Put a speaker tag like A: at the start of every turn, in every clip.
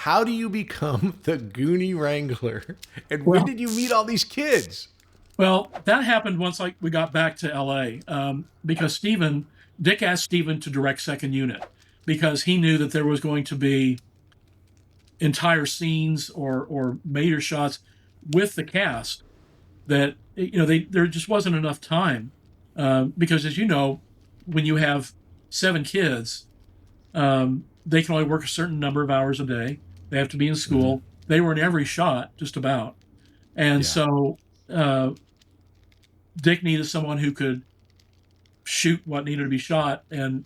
A: how do you become the Goonie Wrangler? And when did you meet all these kids?
B: Well, that happened once we got back to LA, because Dick asked Steven to direct second unit because he knew that there was going to be entire scenes or major shots with the cast that, there just wasn't enough time. Because as you know, when you have 7 kids, they can only work a certain number of hours a day. They have to be in school. Mm-hmm. They were in every shot, just about. And so Dick needed someone who could shoot what needed to be shot and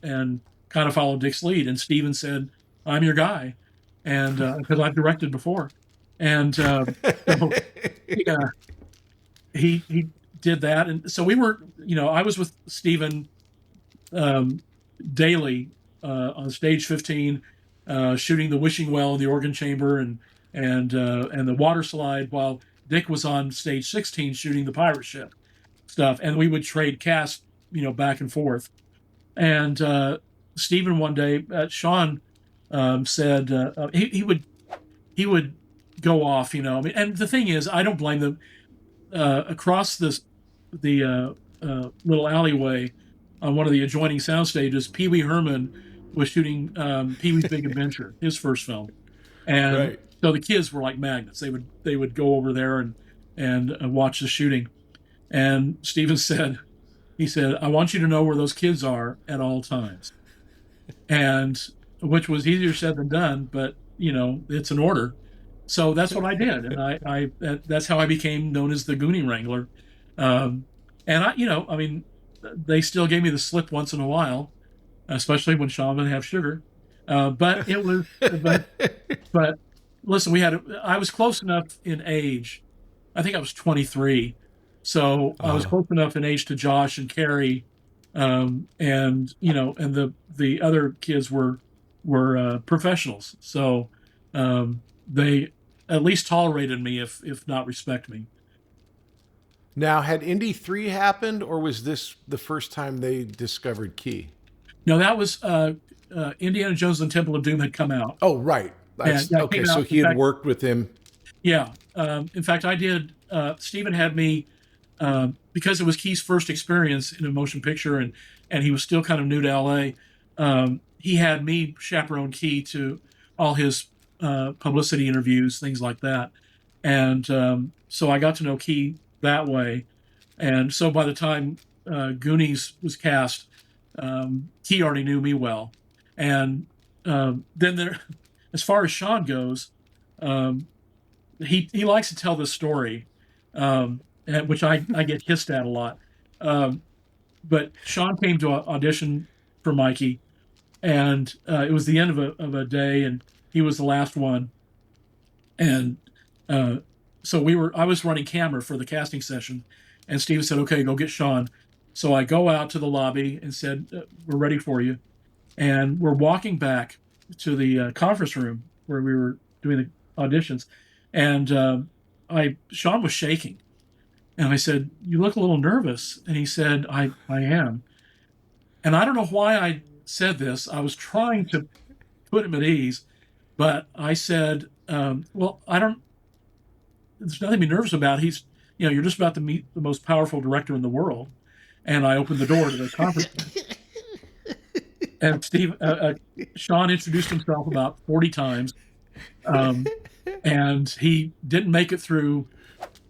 B: kind of follow Dick's lead. And Steven said, I'm your guy. And because I've directed before. And so he did that. And so we were, I was with Steven daily on stage 15, shooting the wishing well in the organ chamber and the water slide, while Dick was on stage 16 shooting the pirate ship stuff. And we would trade cast, back and forth. And Steven one day, Sean said he would go off, and the thing is, I don't blame them. Across the little alleyway on one of the adjoining sound stages, Pee Wee Herman was shooting Pee Wee's Big Adventure, his first film, and so the kids were like magnets. They would go over there and watch the shooting. And Steven said, I want you to know where those kids are at all times, and which was easier said than done, but it's an order. So that's what I did, and that's how I became known as the Goonie Wrangler. And they still gave me the slip once in a while, especially when Sean would have sugar. But it was, but listen, I was close enough in age. I think I was 23, so I was close enough in age to Josh and Carrie, and the other kids were professionals. So they at least tolerated me, if not respect me.
A: Now, had Indy 3 happened, or was this the first time they discovered Key?
B: No, that was Indiana Jones and the Temple of Doom had come out.
A: Oh, right. Okay, so he had worked with him.
B: Yeah. In fact, I did. Steven had me, because it was Key's first experience in a motion picture, and he was still kind of new to LA. He had me chaperone Key to all his publicity interviews, things like that. And so I got to know Key that way. And so by the time Goonies was cast, Key already knew me well. And then there, as far as Sean goes, he likes to tell this story, which I get hissed at a lot. But Sean came to audition for Mikey, and it was the end of a day, and he was the last one. And so I was running camera for the casting session, and Steven said, okay, go get Sean. So I go out to the lobby and said, we're ready for you. And we're walking back to the conference room where we were doing the auditions. And Sean was shaking. And I said, you look a little nervous. And he said, I am. And I don't know why I said this. I was trying to put him at ease. But I said, well, there's nothing to be nervous about. You're just about to meet the most powerful director in the world. And I opened the door to the conference room. And Sean introduced himself about 40 times. And he didn't make it through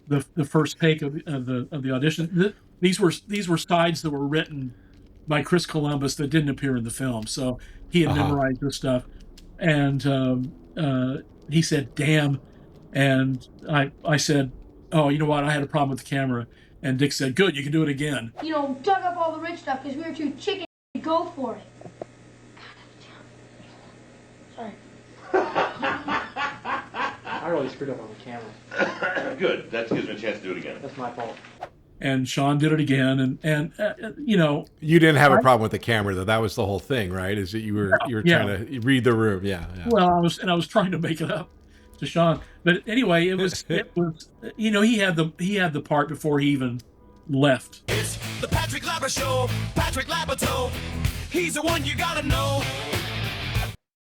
B: the first take of the audition. These were sides that were written by Chris Columbus that didn't appear in the film. So he had memorized this stuff. And he said, damn. And I said, oh, you know what? I had a problem with the camera. And Dick said, good, you can do it again.
C: Dug up all the rich stuff because we were too chicken to go for it. Sorry.
D: I really screwed up on the camera.
E: Good. That gives me a chance to do it again.
D: That's my fault.
B: And Sean did it again, and
A: you didn't have a problem with the camera though. That was the whole thing, right? Is that you were trying to read the room? Yeah.
B: Well, I was trying to make it up to Sean, but anyway, it was he had the part before he even left.
F: It's the Patrick Labyorteaux Show. Patrick Labyorteaux. He's the one you gotta know.